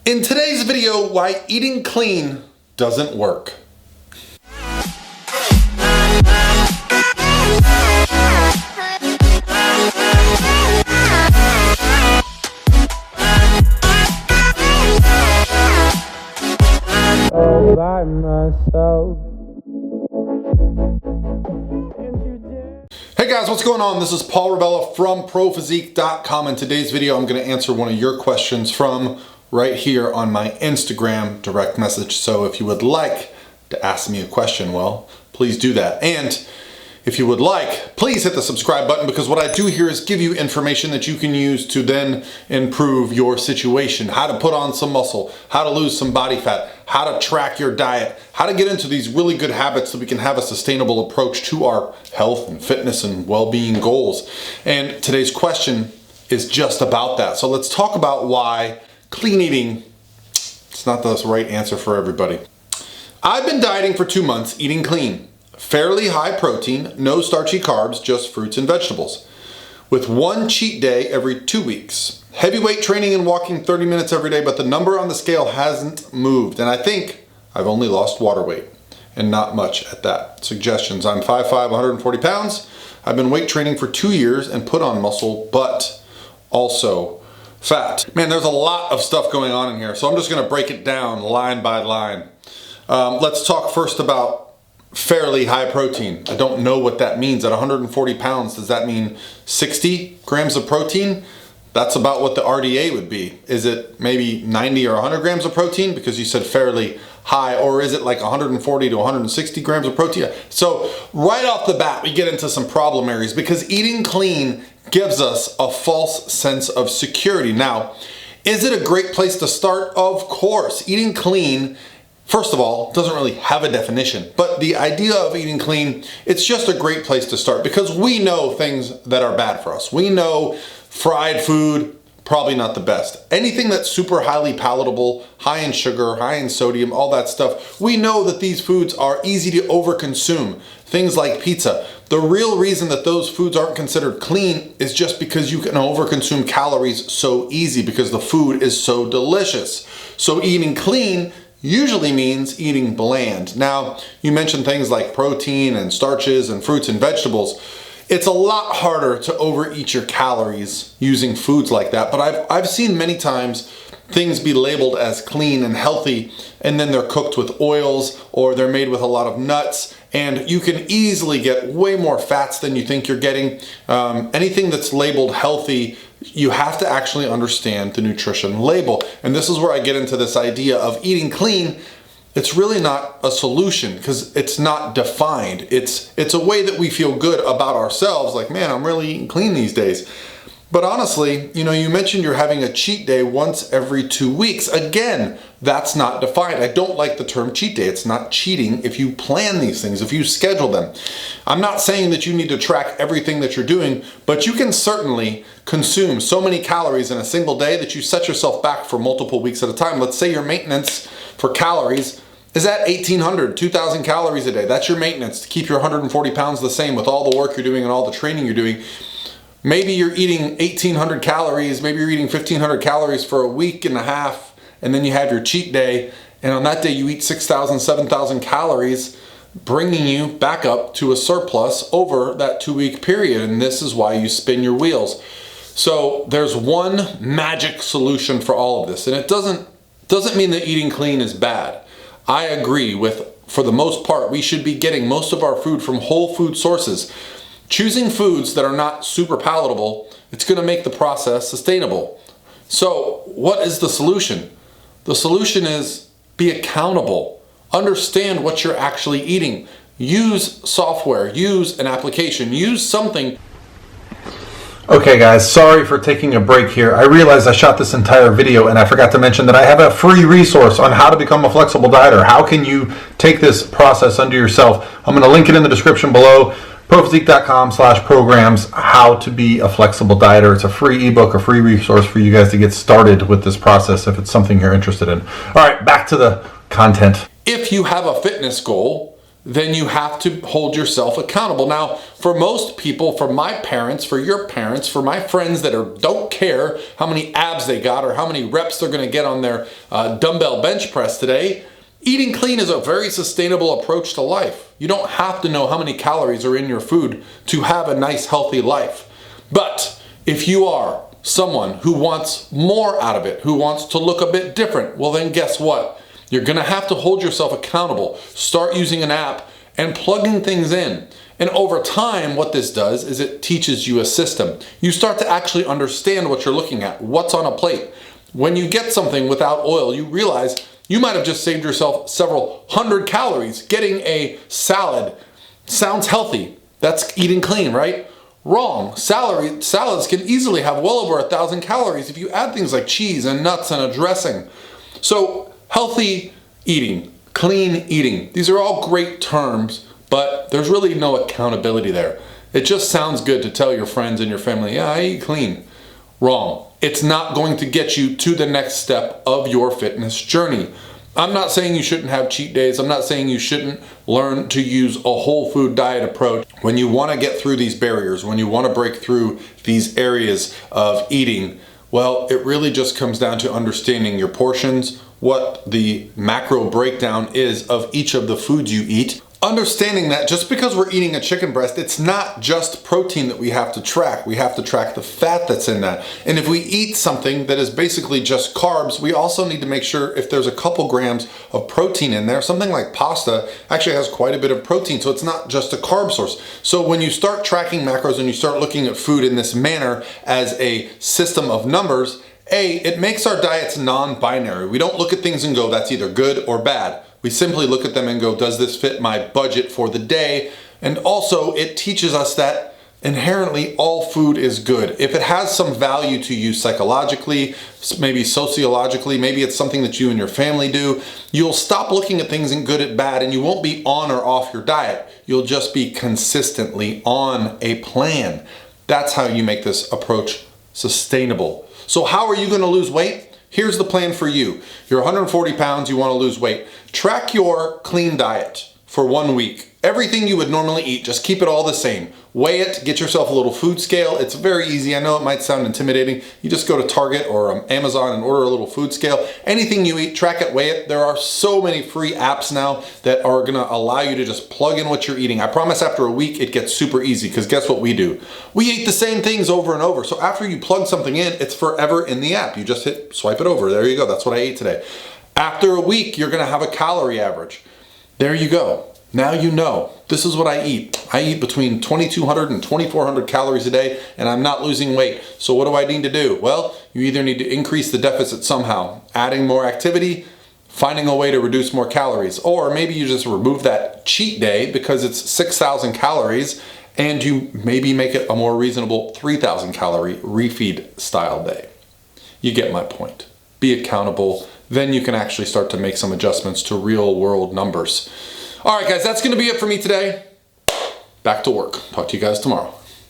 In today's video, why eating clean doesn't work. All by myself. Hey guys, what's going on? This is Paul Ravella from ProPhysique.com. In today's video, I'm going to answer one of your questions from right here on my Instagram direct message. So if you would like to ask me a question, well, please do that. And if you would like, please hit the subscribe button, because what I do here is give you information that you can use to then improve your situation. How to put on some muscle, how to lose some body fat, how to track your diet, how to get into these really good habits so we can have a sustainable approach to our health and fitness and well-being goals. And today's question is just about that. So let's talk about why clean eating, it's not the right answer for everybody. I've been dieting for 2 months, eating clean. Fairly high protein, no starchy carbs, just fruits and vegetables. With one cheat day every 2 weeks. Heavyweight training and walking 30 minutes every day, but the number on the scale hasn't moved. And I think I've only lost water weight, and not much at that. Suggestions: I'm 5'5", 140 pounds. I've been weight training for 2 years and put on muscle, but also fat. Man, there's a lot of stuff going on in here, so I'm just gonna break it down line by line. Let's talk first about fairly high protein. I don't know what that means. At 140 pounds, does that mean 60 grams of protein? That's about what the RDA would be. Is it maybe 90 or 100 grams of protein? Because you said fairly high, or is it like 140 to 160 grams of protein? So right off the bat, we get into some problem areas, because eating clean gives us a false sense of security. Now, is it a great place to start? Of course. Eating clean, first of all, doesn't really have a definition, but the idea of eating clean, it's just a great place to start, because we know things that are bad for us. We know fried food, probably not the best. Anything that's super highly palatable, high in sugar, high in sodium, all that stuff, we know that these foods are easy to overconsume. Things like pizza. The real reason that those foods aren't considered clean is just because you can overconsume calories so easy, because the food is so delicious. So eating clean usually means eating bland. Now, you mentioned things like protein and starches and fruits and vegetables. It's a lot harder to overeat your calories using foods like that, but I've seen many times things be labeled as clean and healthy, and then they're cooked with oils, or they're made with a lot of nuts, and you can easily get way more fats than you think you're getting. Anything that's labeled healthy, you have to actually understand the nutrition label. And this is where I get into this idea of eating clean. It's really not a solution, because it's not defined. It's a way that we feel good about ourselves, like, man, I'm really eating clean these days. But honestly, you mentioned you're having a cheat day once every 2 weeks. Again, that's not defined. I don't like the term cheat day. It's not cheating if you plan these things, if you schedule them. I'm not saying that you need to track everything that you're doing, but you can certainly consume so many calories in a single day that you set yourself back for multiple weeks at a time. Let's say your maintenance for calories is at 1,800, 2,000 calories a day. That's your maintenance to keep your 140 pounds the same with all the work you're doing and all the training you're doing. Maybe you're eating 1,800 calories, maybe you're eating 1,500 calories for a week and a half, and then you have your cheat day, and on that day you eat 6,000, 7,000 calories, bringing you back up to a surplus over that 2-week period, and this is why you spin your wheels. So there's one magic solution for all of this, and it doesn't mean that eating clean is bad. I agree with, for the most part, we should be getting most of our food from whole food sources. Choosing foods that are not super palatable, it's going to make the process sustainable. So what is the solution? The solution is be accountable. Understand what you're actually eating. Use software, use an application, use something. Okay guys, sorry for taking a break here. I realized I shot this entire video and I forgot to mention that I have a free resource on how to become a flexible dieter. How can you take this process unto yourself? I'm going to link it in the description below. ProPhysique.com/programs, how to be a flexible dieter. It's a free ebook, a free resource for you guys to get started with this process if it's something you're interested in. All right, back to the content. If you have a fitness goal, then you have to hold yourself accountable. Now, for most people, for my parents, for your parents, for my friends that don't care how many abs they got or how many reps they're gonna get on their dumbbell bench press today, eating clean is a very sustainable approach to life. You don't have to know how many calories are in your food to have a nice, healthy life. But if you are someone who wants more out of it, who wants to look a bit different, well then guess what? You're gonna have to hold yourself accountable. Start using an app and plugging things in. And over time, what this does is it teaches you a system. You start to actually understand what you're looking at, what's on a plate. When you get something without oil, you realize you might have just saved yourself several hundred calories. Getting a salad sounds healthy. That's eating clean, right? Wrong. Salads can easily have well over 1,000 calories if you add things like cheese and nuts and a dressing. So healthy eating, clean eating, these are all great terms, but there's really no accountability there. It just sounds good to tell your friends and your family, yeah, I eat clean. Wrong. It's not going to get you to the next step of your fitness journey. I'm not saying you shouldn't have cheat days. I'm not saying you shouldn't learn to use a whole food diet approach. When you want to get through these barriers, when you want to break through these areas of eating, well, it really just comes down to understanding your portions, what the macro breakdown is of each of the foods you eat. Understanding that just because we're eating a chicken breast, it's not just protein that we have to track. We have to track the fat that's in that. And if we eat something that is basically just carbs, we also need to make sure if there's a couple grams of protein in there. Something like pasta actually has quite a bit of protein, so it's not just a carb source. So when you start tracking macros and you start looking at food in this manner as a system of numbers, it makes our diets non-binary. We don't look at things and go, that's either good or bad. We simply look at them and go, does this fit my budget for the day? And also it teaches us that inherently all food is good. If it has some value to you psychologically, maybe sociologically, maybe it's something that you and your family do, you'll stop looking at things in good and bad, and you won't be on or off your diet. You'll just be consistently on a plan. That's how you make this approach sustainable. So how are you going to lose weight? Here's the plan for you. You're 140 pounds, you want to lose weight. Track your clean diet for 1 week. Everything you would normally eat, just keep it all the same. Weigh it, get yourself a little food scale. It's very easy. I know it might sound intimidating. You just go to Target or Amazon and order a little food scale. Anything you eat, track it, weigh it. There are so many free apps now that are gonna allow you to just plug in what you're eating. I promise after a week, it gets super easy, because guess what we do? We eat the same things over and over. So after you plug something in, it's forever in the app. You just hit swipe it over. There you go. That's what I ate today. After a week, you're gonna have a calorie average. There you go. Now you know, this is what I eat. I eat between 2,200 and 2,400 calories a day, and I'm not losing weight. So what do I need to do? Well, you either need to increase the deficit somehow, adding more activity, finding a way to reduce more calories, or maybe you just remove that cheat day because it's 6,000 calories, and you maybe make it a more reasonable 3,000 calorie refeed style day. You get my point. Be accountable. Then you can actually start to make some adjustments to real world numbers. All right, guys, that's going to be it for me today. Back to work. Talk to you guys tomorrow.